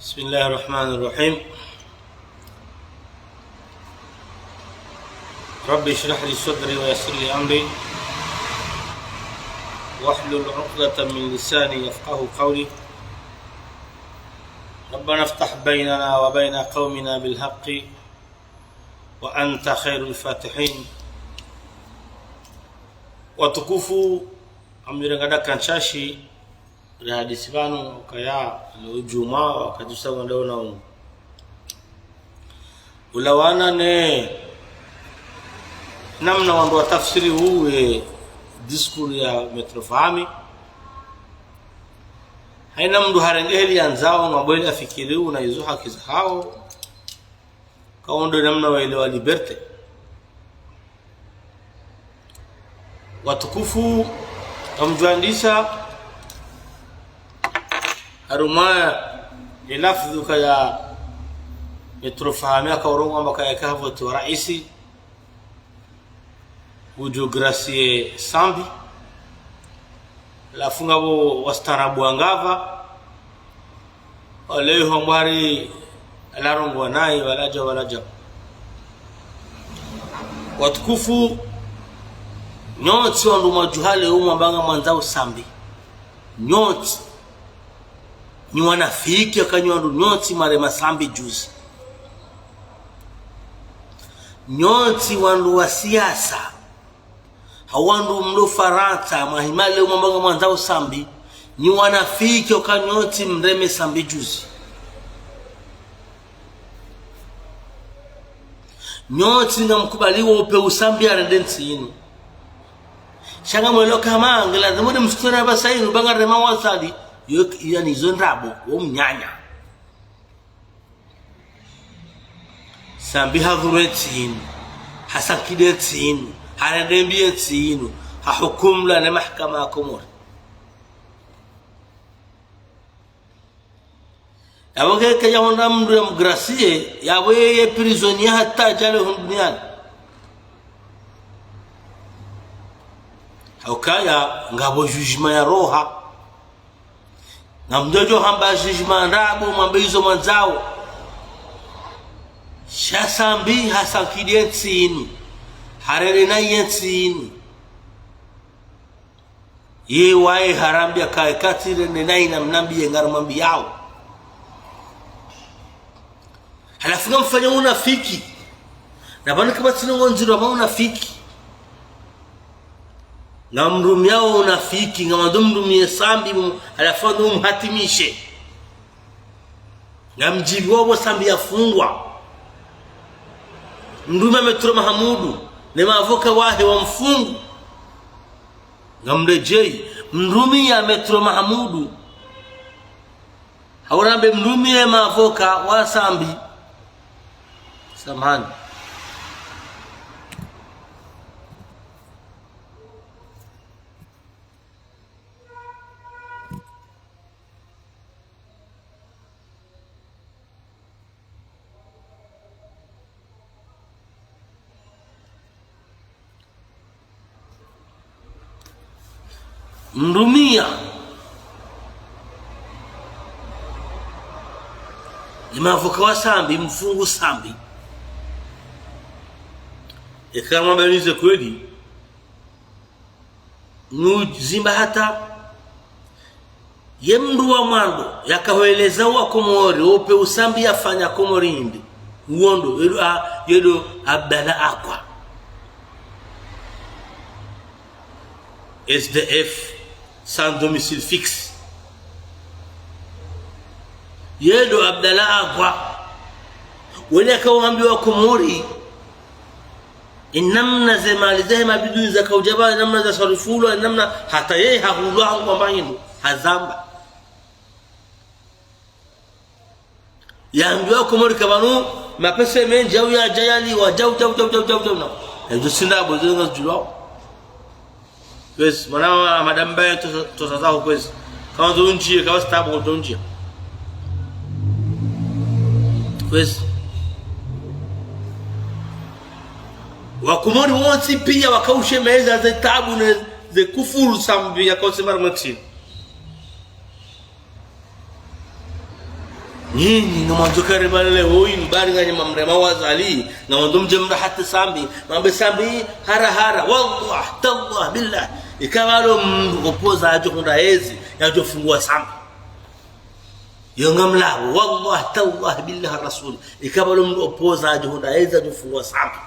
بسم الله الرحمن الرحيم. رب اشرح لي صدري ويسر لي أمري واحلل عقدة من لساني يفقه قولي. ربنا افتح بيننا وبين قومنا بالحق وأنت خير الفاتحين. watukufu amjirangada kanshashi hadisi banu kaya lojuma wakatusa ngandao na ulawana ne namna wandu wa tafsiri huwe diskuru ya metrofahami haina mdu harengeli anzao mabwele afikiriu na izu haki za hao kaondo namna waelewa liberte. watukufu amjuandisha harumaya ni lafdhu kaya metrofahamia kaurongo ambaka ya kahavo tu raisi ujograsie sambi lafunga bo wastarabu angava waleho mbari alarongo wanai walaja watukufu nyoti wandu majuhale umambanga mwanzao sambi nyoti ni wanafiki akanywandu nyoti mare masambi juzi nyoti wandu wa siasa hawandu mlo Faransa mahimale umambanga mwanzao sambi ni wanafiki akanyoti mreme sambi juzi nyoti nga mkubaliwa upe usambi arendensi inu shanga mwelo kama ngela zamudi msukura basainu banga rema wasali yani zonrabo wo mnyanya sambi hadhuretin hasakidetin haradembiyetin ha hukum la na mahkama kumur yawoge kaya honda mdu mgracie yawe prisonnier hatta jale hunduniani ukaya ngabo jugement ya roha na mdojo hamba jugement ndabu mambizo manzao shasambi hasakidetini harere na yetini ye wae harambia kae katire nenai na mnambi ngara mambi yao halafu mfanya unafiki na bana kama tinongonziro ama unafiki na mrumi yao unafiki ngama dumrumi sambi alafu umhatimishe na mjibu wao sambi yafungwa mrumi Metro Mahamudu na maavoka wahe wa mfungu ngamrejei mrumi ya Metro Mahamudu haurambe mrumi ya maavoka wa sambi samahani mrumia imavuka wa sambi mfungu sambi kama balize kweli nuzimba hata yemndu wa mwando yakahoeleza wa komori upe usambi yafanya komorindi uondo yedo abdala akwa SDF sans domicile fixe yedo abdala akwa wale kawaambiwa komori inamna zemali zema biduni za kaujaba namna za sarifulu namna hata yeye hahulwa kwamba hindu hazamba yaambiwa komori kabanu mapesa mengi au ya jayali wa jau na ndio sindabo zinga julao kwesi mwana madam baya tosazao kwesi kama zonjie kama stable donjia kwesi wakumori wote pia wakaushe meza za tabu na za kufuru sambi ya konsemar maxi nini ngamanzo karibale hoyi mbari nganye mamrema wazali ngamanzo mjemra hatta sambi mambe sambi hara wallah tallah billah ikabalo opoza ajo kunda hezi yajo fungua sambi yongamlabo wallah tallah billah rasul ikabalo opoza ajo kunda hezi yajo fungua sambi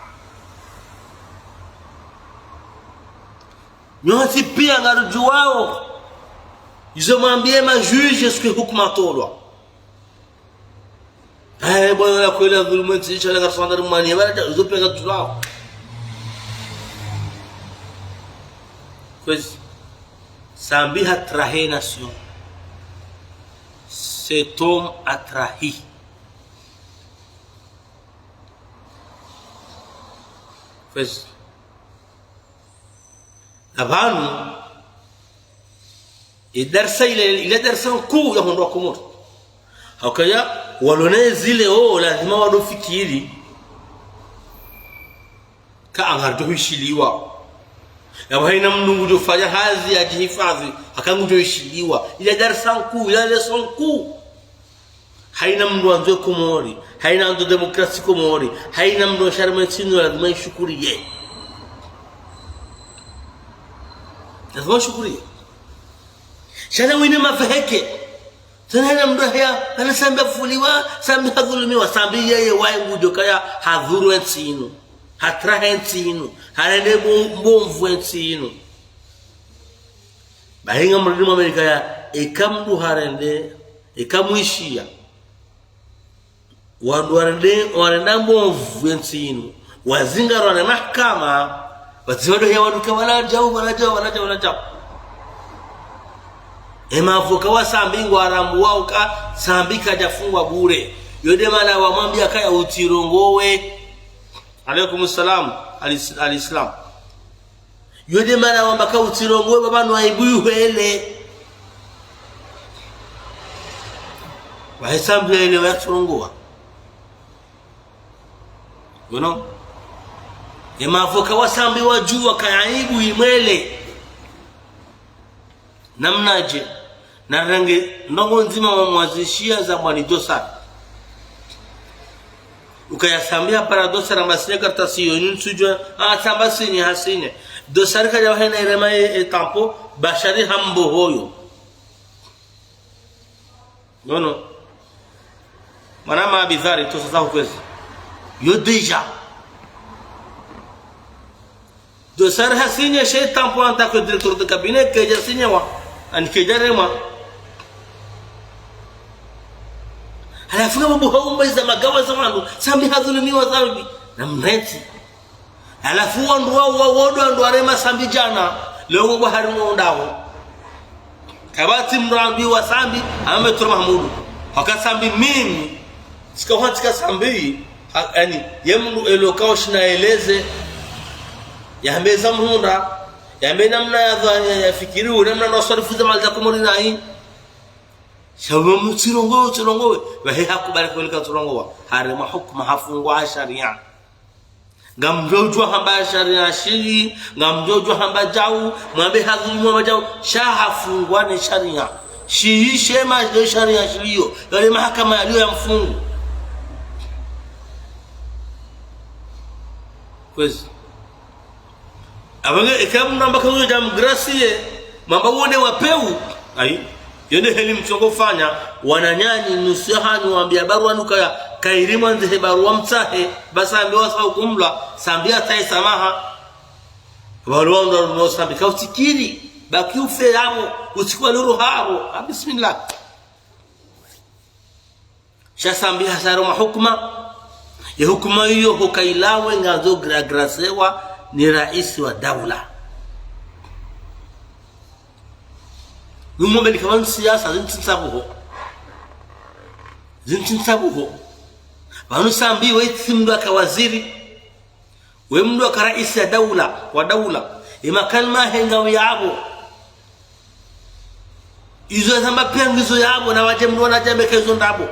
nyoti pia ngaruju wao izo mwambie majuge siku hukuma tolwa bwana kweli dhuluma tisha la kasanda rumani bala izo pia ngaruju wao pois sambi atraher nation cet homme a trahi pois abantu idarsa ile darsa kuu ya hondo komor hakaya walone zile lazima wadofikiri ka angardohishiliwa ya haina mnungu jofanya hazi ajihifadhi akangudohishiliwa ile darsa kuu ile lesson kuu haina mndu anzo komori haina ando demokrasi komori haina mndu sharma tsino lazima ishukuriye lazima ishukuriye shana wine mafaheke sana mndu haya anasamba fuliwa sambi hadhulumiwa sambi yeye wangu jokaya hadhuru ensino hatra ensino harende bomvu ensino bahinga mrudi Amerika ya ekamdu harende ekamwishia wandu warenda bomvu ensino wazingaro na mahakama waziwado ya waduka wala jau avoka wa sambi ngwaramu wao ka sambi kajafungwa bure yode mala wamwambia kaya utirongowe alaykum assalam alislam yode mala wambaka utirongowe babanu aibuyu hele wa sambi ile wa turongowa avoka wa sambi wajua kayaibu imwele namnaje na rangi ndongo nzima wa mwazishia za mwani dosari ukayasambia para dosari ambasine kartasiyo nusujwa sambasini hasine dosari kaja wahena irema etampo bashari hambo hoyo manama abidhari tosasahu kwezi yo deja dosari hasine she tampo antako director de cabinet keja sinyewa anikejarema halafuka mambo haumba za magawa za wandu sambi hadhulumiwa dhambi na mneti halafu wandu wao wodo ndo arema sambi jana leo kwa harimu ndao kabati mrambi wa sambi ametur mahmudu hakasambi mimi sikawatika sambi yani yemnu elokao shinaeleze yambeza mhunda yambe namna ya fikiriu namna nasarifu za mali za komori nai shabamu tsirongowe wahe hakubali kulika tsirongowa harima hukma hafungwa sharia ngamjojwa hamba sharia shiri ngamjojwa hamba jau mwambe hadhulumu majau shahafungwa ni sharia shiishe ma sharia shiriyo yale mahakama yaliyo ya mfungu kwezi abange ekamu namba kanyo jam gracie mamba wone wapeu ai yende heli mchongo fanya wananyani nusihani waambia barua nuka kairima nze barua mtahe basa ambiwa sawa kumla sambia tai samaha barua ndo sambi kautikiri baki ufe hapo usikwa nuru hapo bismillah shasambia hasaro mahukuma ya hukuma hiyo hukailawe ngazo grasewa ni rais wa daula numbe kama siasa zintinsabuho banu sambi weiti mdu akawaziri we mdu akarais ya daula wa daula imakalma henga yabo izo zamba pengizo yabo na waje mdu wanajambe kezo ndabo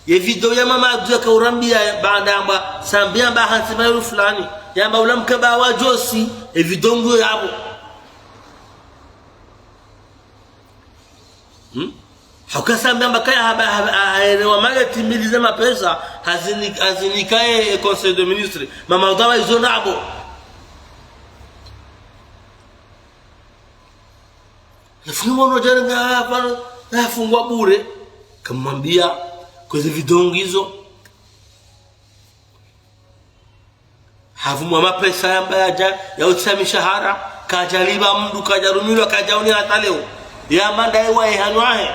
ye video ya mama adu akaurambia baada amba sambia ba hansiba fulani yamba ulamkaba wa josi evidongo yabo Hakasambia mbakaya aelewa mali timiliza mapesa hazinikae conseil de ministre mama utawa hizo nabo nafunga unojenga hapa nafungwa bure kamwambia kwa vidongo hizo havumwa mapesa yamba ya utsamishahara kajaliba mdu kajarumilwa kajauni hata leo ya mandai wa ihanwahe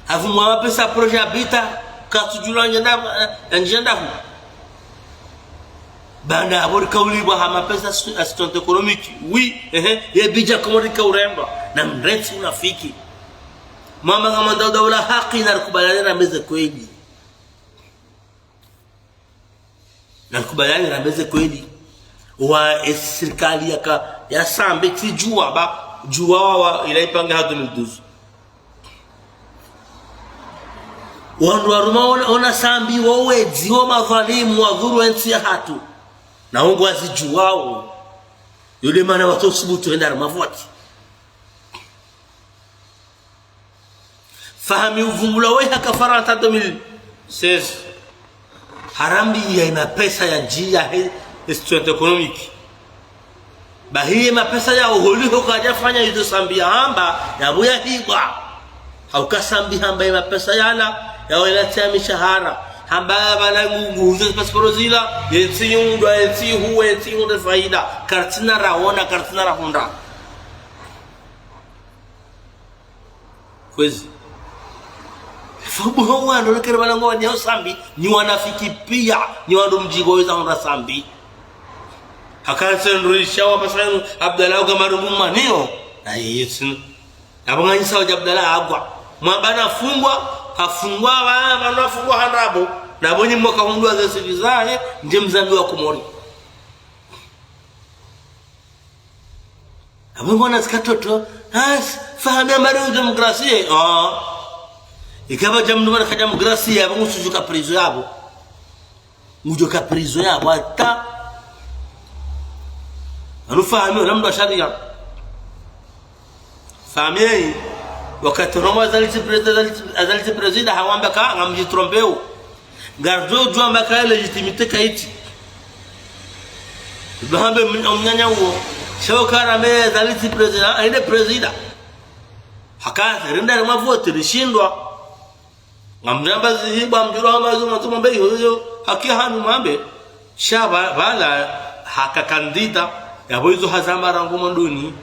havumwa mapesa projet habita katujula njenda hu banda abori kauliwa ha mapesa assistance économique oui ye bija komorika uremba na mreti unafiki mama kama dawla haki na kubaliana na meza kweli na kubaliana na meza kweli wa serikali ya sambe tijua ba jua wa ilaipanga hadu nduzu wandu waruma ona sambi wawezi wa madhalimu wa dhuru ensi ya hatu na ungu wazijuwao yule mana watosubutu enda mavoti fahami uvungula weha kafara hata 2016 harambi ya ina pesa ya njia institut economique bahiye mapesa ya uholiho kajafanya hizo sambi ya hamba ya buya hibwa haukasambi hamba ya mapesa yala ya welatia mishahara hamba bala nguzo pasiporo zila yensi yundwa yensi huwe yensi yundwa faida kartina raona kartina rahunda kwezi fabu hawa ndo kile bala ngwa ni sambi ni wanafiki pia ni wandu mjigo weza honda sambi hakanse ndurisha wa pasanu Abdallah gamarumma niyo na yesu abanga sawa Abdallah agwa mwabana fungwa hafungwa wanafungwa handrabo na bonyi mwaka hundwa za sivizahe nje mzambi wa kumori abongo na skatoto fahamia mari demokrasia ikaba jamnu mara ka demokrasia abangu sujuka prison yabo ngujoka prison yabo ata anufahamia namna sharia fahamia wakati Roma azaliti president hawamba ka ngamjitrompeo gardo jua mbaka legitimite kaiti bahambe mnyanya huo shawakara me azaliti president aende president hakata renda na vote lishindwa ngamjamba zihiba mjuro amazo matumbe hiyo haki hanu mambe shaba bala hakakandida yabo hizo hazama rangu monduni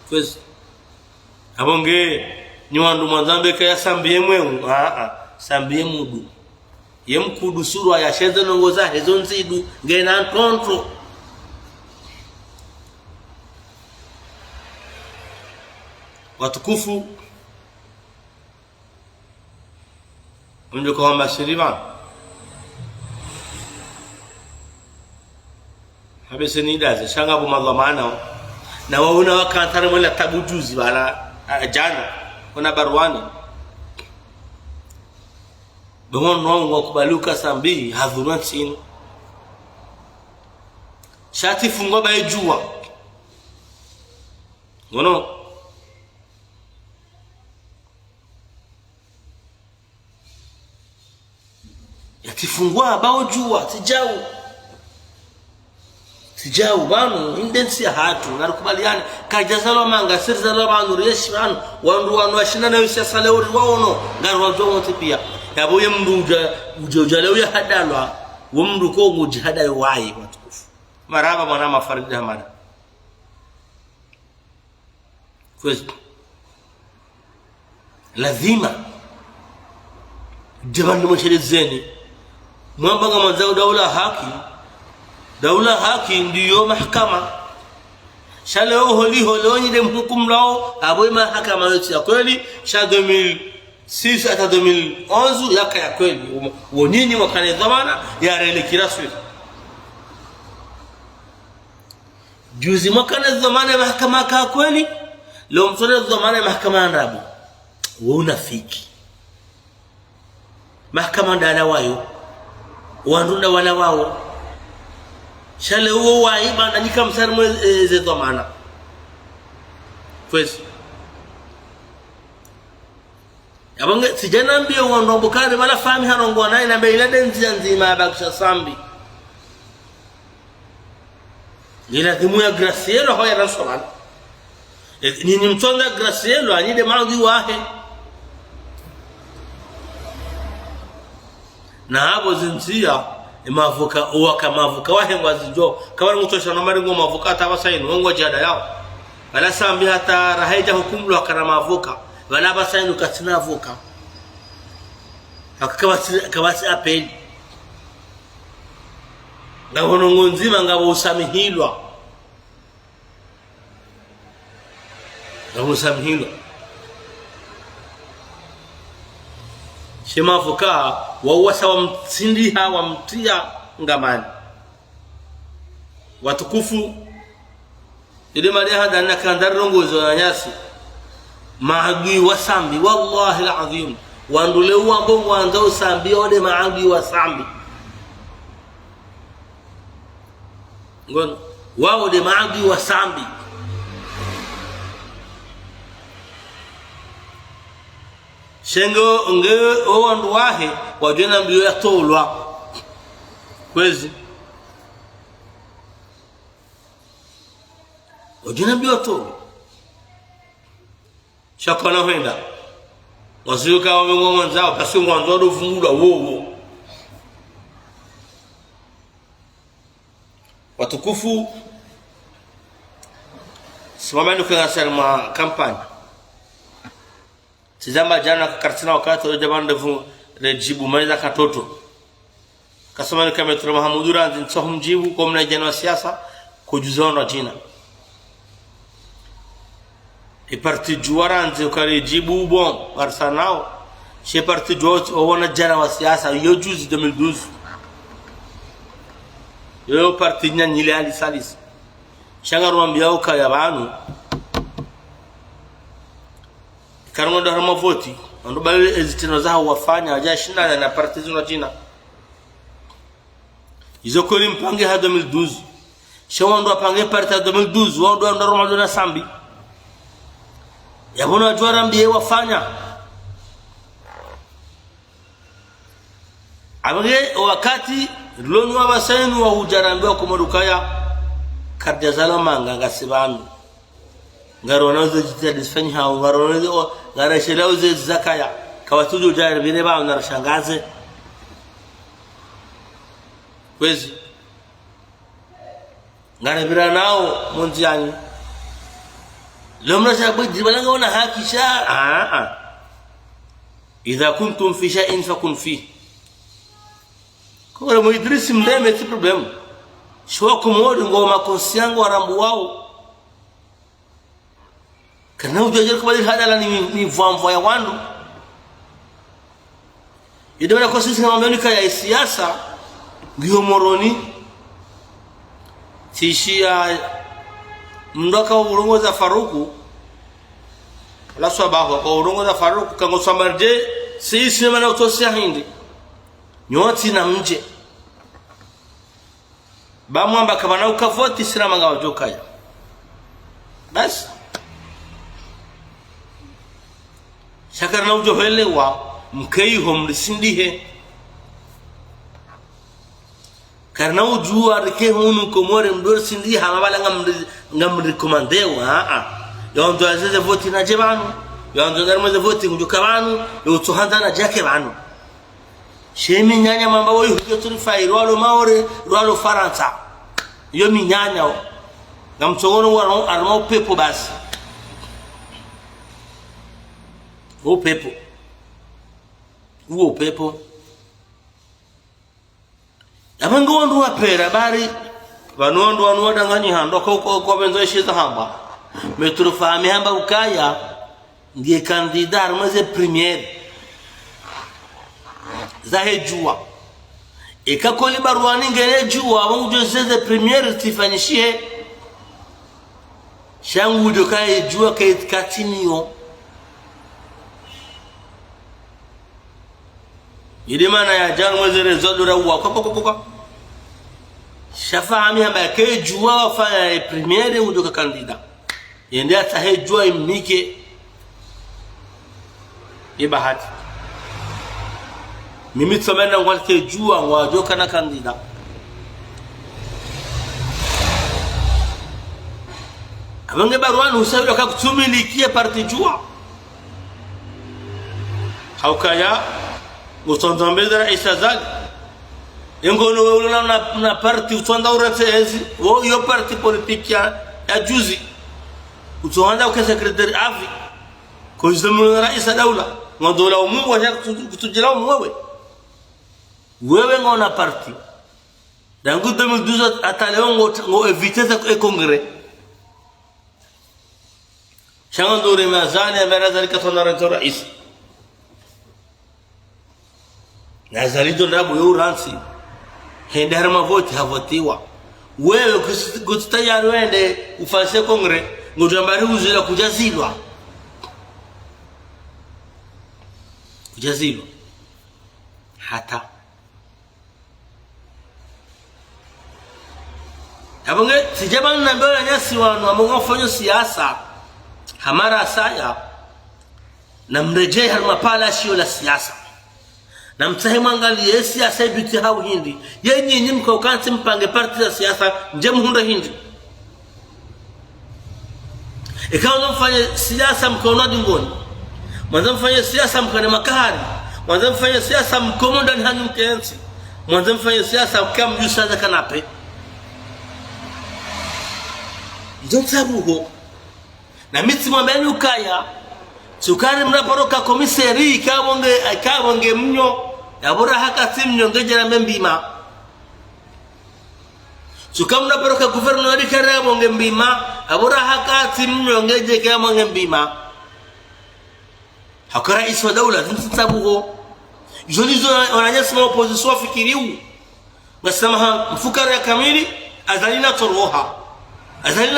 kwezi abonge ni wandu mwanzambe kaya sambiye mweu sambiye mudu yemkudu surwa ya sheze nongoza hezo nzidu ngena kontro watukufu unjo kwa mashiriva habese ni daze shanga bu madhamana na waona wakantara mwela tabujuzi bala jana wana barwani bawon no kubaluka sambi hadhurantin shati fungo bae jua ngono yatifungwa bao jua tijau banu indensi hatu narukubaliana kajazalo manga sirzalo banu reshi banu wandu washina na yusasa leo waono ngarwa zote pia yabo yemnduja ujojalo ya hadalwa wumndu ko mujihada yawai watukufu maraba mwana mafaridi hamana kwezi lazima jabanu mshirizeni mwambanga mazao daula haki ndiyo mahakama shaleo holi nyide mhukumu lao aboy mahakama yote ya kweli sha 2006 hata 2011 yaka ya kweli wonini wakane dhamana ya rele kiraswi juzi mwakane dhamana mahakama ka kweli leo mtone dhamana mahakama ndabu unafiki mahakama ndana wayo wandunda wala wao shale huo waiba na nikamsar mweze dhamana kwezi abange sijana mbio wondo bukari wala fami harongo naye na beila denzi nzima bakisha sambi ila timu ya Gracielo hoya rasolan ni mtonga Gracielo anide maudhi wahe na hapo zinzia mavuka uwaka mavuka wahe ngwazijo kama ngutosha no mari ngoma mavuka tabasaini ngo jada yao wala sambi hata rahaija hukumu akana mavuka wala basaini katina vuka akabasi apeli ngahono ngonzima ngabo usamihilwa ngabo usamihilwa shema vuka wawasa wamtsindiha wamtia ngamani watukufu ile mali hada na kandarongozo na nyasi maagwi wasambi wallahi alazim wandule uambongo anza usambi ode maagwi wasambi ngon wao de maagwi wasambi shengo nge owandu wahe wajena mbio ya tolwa kwezi wajena mbio tolwa shakana henda waziyuka wamengo nzao kasi mwanzo do vungula wowo watukufu simamani kwa salma kampani tizama jana kakartina wakati wa jamani rejibu maiza katoto kasema kama Dr. Mahamudu Ranzi nsohum mjibu kwa mna jana wa siasa kujuzana jina parti juwaranze ukari jibu bon arsanao she parti jot wana jana wa siasa yo juzi 2012 yo parti nyanyile ali salis shanga ruambia ukaya banu karongo ndo hama voti ndo bale ezitino zao wafanya aja shinda na parti zuna jina izo koli mpange ha 2012 shawo ndo apange parti ha 2012 wao ndo Ronaldo na Sambi yabona juara mbiye wafanya abage wakati lonwa basainu wa hujarambiwa kumurukaya karjazala manga ngasibanu ngarona zo jitadisfani hao ngarona zo ngarashela zo zakaya kawatujo jara bire ba unarashangaze kwezi ngarabira nao monziani لما شابدي بلغوا انا هاكي شاء اذا كنتم في شيء فكن فيه كورا مو يدرس مدامه تي بروبليم شو كومودي ngoma konsiango warambu wao kana ujajira kubali hadala ni vamvo ya wandu idona kwa sisi kama Amerika ya siasa ndio moroni tishia ndoka urongoza Faruku la sababu kwa urongoza Faruku kango samarje sisi mana utosia hindi nyoti na mje bamwamba kabana ukavoti sira manga wajokaya basi shakara na ujohelewa mkeiho mlisindihe karna ujua rike hunu komore mdor sindi hamabala ngam rekomandewa yondo azeze voti na jebanu yondo darmo ze voti ngujuka banu yotuhanda na jake banu shemi nyanya mamba woyi hujoturi fairo alo maore alo faransa yo minyanya ngam tsogono waro armo pepo basi o pepo abango ndo wapera bari banondo wanoda ngani hando ko benzo shita hamba metrofami hamba ukaya ndiye kandidar maze premier zahejua ikakoli barwani ngere jua wangu zeze premier tifanyishie shangu ndo kai jua kai katinio idimana ya jangu mwezere zodora uwa kwa shafahami hamba ke jua wafanya premiere ujoka kandida yende atahejua imnike ibahati mimi tsomena ngwalte jua ngwajoka na kandida abange barwan usawira ka kutumilikie parti jua haukaya utondambeza Isa Zali ngono wewe na parti utonda urate ezi wo yo parti politique ya juzi utonda uka secretary afi ko zamu rais daula ngodola umu wa kutujila wewe ngona parti dangu 2012 ataleo ngo éviter ce congrès shangandore mazani amera zalika tonara rais nazalido ndabo yuransi hende harma vote havotiwa wewe kutayari wende ufanye congrès ngojambari uzila kujazilwa hata abonge sijabana na mbele nyasi wanu amongofanya siasa hamara saya na mreje harma pala shio la siasa na mtahema angalie siasa biti hau hindi yenye nyinyi mkaukanti mpange parti za siasa nje muhunda hindi ikawa mfanye siasa mkaona dingoni mwanzo mfanye siasa mkane makahari mwanzo mfanye siasa mkomonda ni hanyu mkenzi mwanzo mfanye siasa mkama mjusa za kanape Jonsabuho na miti mwambeni ukaya tukari mnaporoka komiseri ikabonge mnyo yabura hakati mnyo ngejera mbima tukam mnaporoka guvernori kare bonge mbima abura hakati mnyo ngejera mbima hakara iswa daula Jonsabuho jolizo wananyasema opposition fikiriu nasema mfukara ya kamili azalina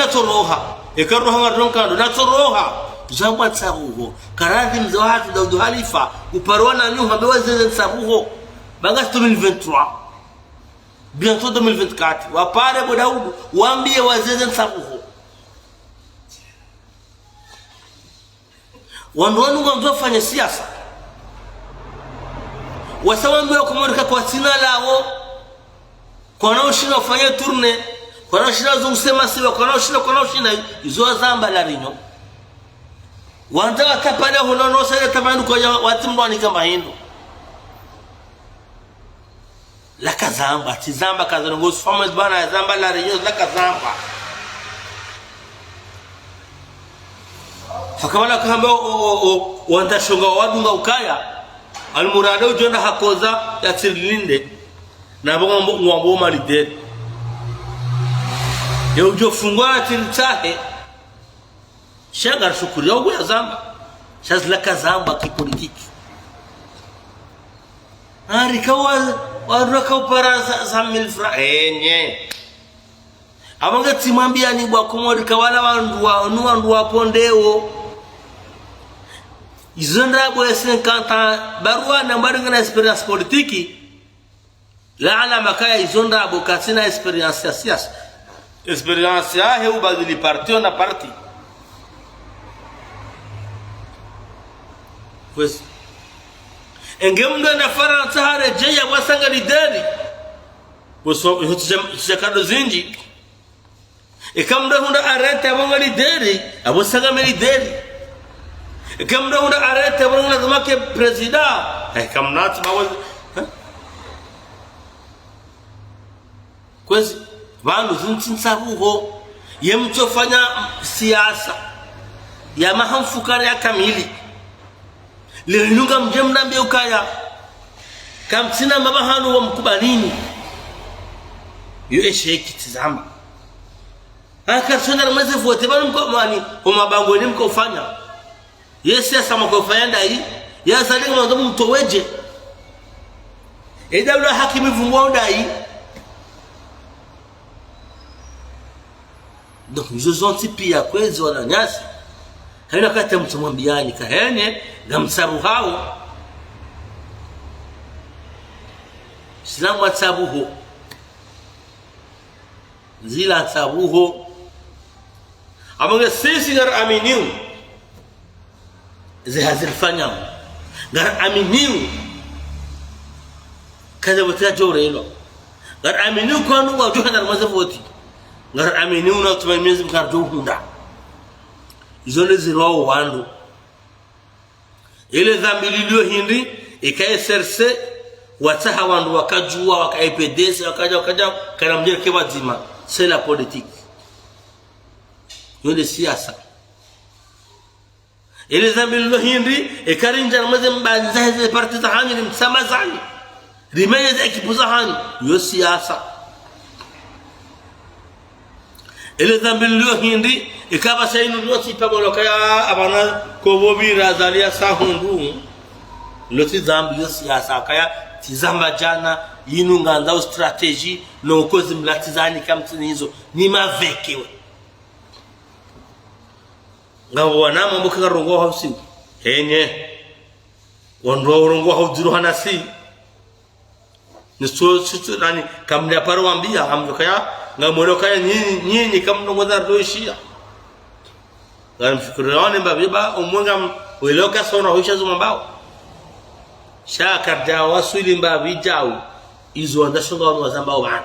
toroha ikaroha ngadronkando na toroha jamba tsabuho karadhi mzawatu Daud Halifa uparwana nyuha bewazeze tsabuho banga 2023 bientôt 2024 wapare bo Daud waambie wazeze tsabuho wanduanu ngomzo fanya siasa wasawambe wakomorika kwa sina lao kwa nao shina ufanye tourne kwa shina zungusema siwa kwa shina izo zamba la rinyo wanda wakapale honono sasa tabandu kwa watimbani kama hindu la kazamba tizamba kazango sufama bana zamba la rinyo la kazamba hakamala kamba wanda shonga wadunga ukaya almurado ujonda hakoza ya tirlinde na bongo ngwambo malide yo ujofungwa tiltahe shagar shukuri yo ya zamba shazlaka zamba kipolitiki arikawa waraka upara za milfra enye abanga timambia ni bwa komorika wala wandu wapondeo izonda bo 50 barua na mbaringa experience politiki la ala makaya izonda bo katina experience ya siasa experience ya he ubadili parti na parti pues engemda na Faransa harejeya wasanga lideri boso hutishakado zinji ikamda hunda arete abonga lideri abosanga melideri ikamda hunda arete abonga zamake president ikamnati bawo kwezi vandu zinsabuho yemchofanya siasa ya mahamfukara ya kamili linunga mjemna mbeukaya kamsina mabahanu wa mkubalini yo esheki tizama akasonga maze vote bana mkomani umabango ni mkofanya yesi asa mkofanya ndai ya salinga mwanzo mtoweje edawla hakimi vumwa ndai donc je senti pia kwezi wala nyasi haina kata mtumwambiani kahenye gamsabu hao Islamu atsabuho zila atsabuho Abonge sisi ngar aminiu zihazilfanya ngar aminiu kaza wata jore lo ngar aminiu kwanu wa johana mazavoti ngar aminiu na tumemizi ngar johunda izole ziro wandu ile dhambi lilio hindi ikaeserse wataha wandu wakajua wakaipedesa wakaja kana mjere kwa zima c'est la politique yule siasa ile dhambi lilio hindi ikarinja maze mbanza hizo parti za hani ni msamazani rimeze ekipuza hani yo siasa ile dhambi lilio hindi ikaba sainu loti pabolo kaya abana kobobira zalia sahundu loti dhambi yo siasa kaya tizamba jana yinu nganda strategy no kozi mlatizani kamtini hizo ni mavekewe ngabo wana mambo karongo hausi henye wonro rongo haudiro hanasi ni so nani kamle parwambia amdokaya ngamoro kaya nyinyi kamnongo za doishia ngam fikrani mbabiba umwenga weloka sona hoisha zuma mbao shakar dawa swili mbabi jao izo ndashonga wa zambao bana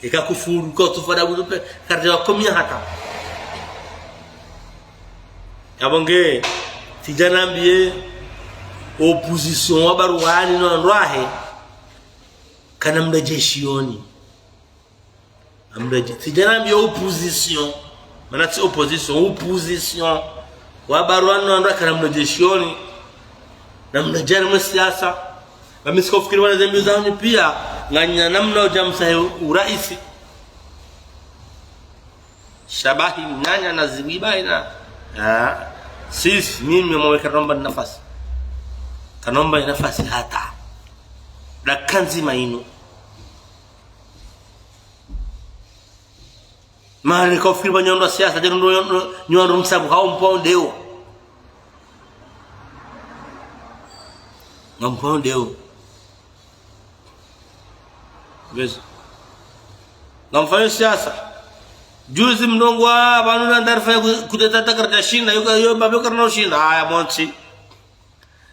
ikakufuru ko tufada budupe karja komia hata abonge tijanambie opposition wabaruani no ndwahe kana mrejeshoni amreje tijanambie opposition maana si opposition wabaruani no ndwahe kana mrejeshoni na mnajana msiasa na msikofikiri wana zambi zao pia nganya namna ujamsahe uraisi shabahi nanya na zibiba ina sisi mimi mweka nomba nafasi hata la kanzi maino mali kofikiri banyondo siasa jeno nyondo msabu hao mpondeo ngampondeo bezi ngamfanya siasa juzi mndongwa abantu ndarfa kudeta karta shinda yo babe karno shinda haya monti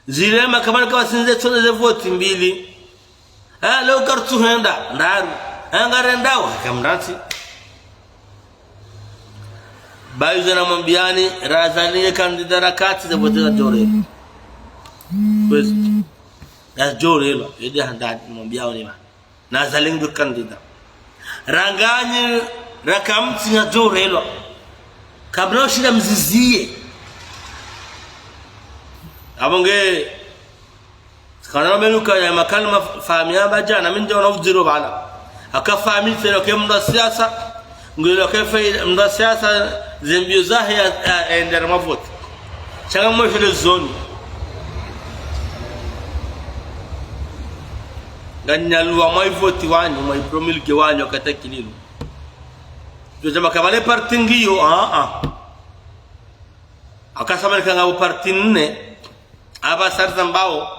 zile makamani kwa sinze tsone ze voti mbili leo kartu henda ndaru angarendawa kamrati bayo na mambiani razani kandida rakati za vote za jore bezi na jore lo yede handa mambiao ni na zalingu kandida ranganyi rakamti na jore lo kabla ushida mzizie abonge kana menuka ya makalma fahamia bajana mimi ndio naudhiro bana akafahami tena kwa mda siasa ngilo kefa mda siasa zembio zahi ender mavoti changa mwe zone ganyaluwa mai voti wanyu mai promulge wanyu akatakililo jama kabale parti ngiyo akasema kanga parti nne aba sarza mbao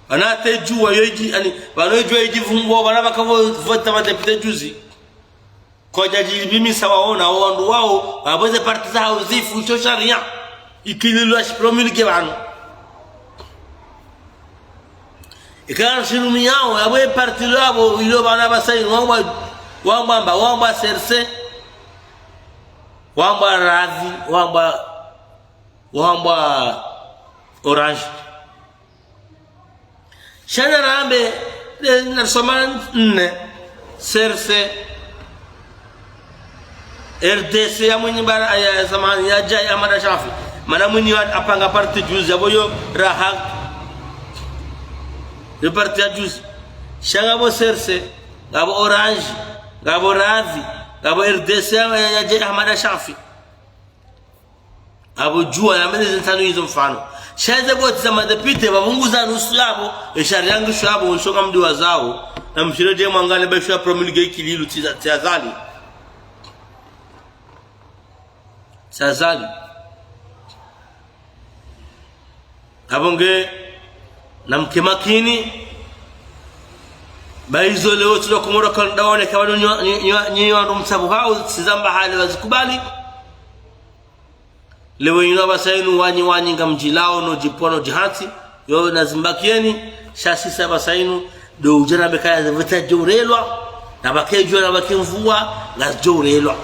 anate jua yoji ani banojua yijivumbo bana bakavota madepite juzi koja jibimi sawaona wandu wao abaze parti zao zifu cho sharia ikililo promulge wanu ikana shirumi yao abe parti labo ilo bana basai wamba serse wamba radhi wamba orange shana rambe na soman ne serse RDC ya mwenye bara ya zamani ya jai Amada Shafi mana mwenye apanga parti juzi aboyo raha le parti ya juzi shangabo serse ngabo orange ngabo radhi ngabo RDC ya jai Amada Shafi abo jua ya mwenye zintanu hizo mfano shaza boti za madepite babunguza nusu yabo eshari yangu shabo unshoka mdi wazao na mshirede mwangale basho ya promulge kililu tazali abonge na mkemakini baizo leo tulokomora kwa ndaone kwa nyi wandu msabu hao sizamba hali wazikubali leo ino basainu wanyi ngamjilao no jipono jihati yo nazimbakieni shasi saba sainu do ujana bekaya zavita jorelwa na bakejo na bakimvua ngazjorelwa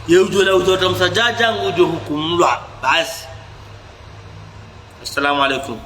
yo jola utota msajaja ngujo hukumlwa basi. Assalamu alaikum.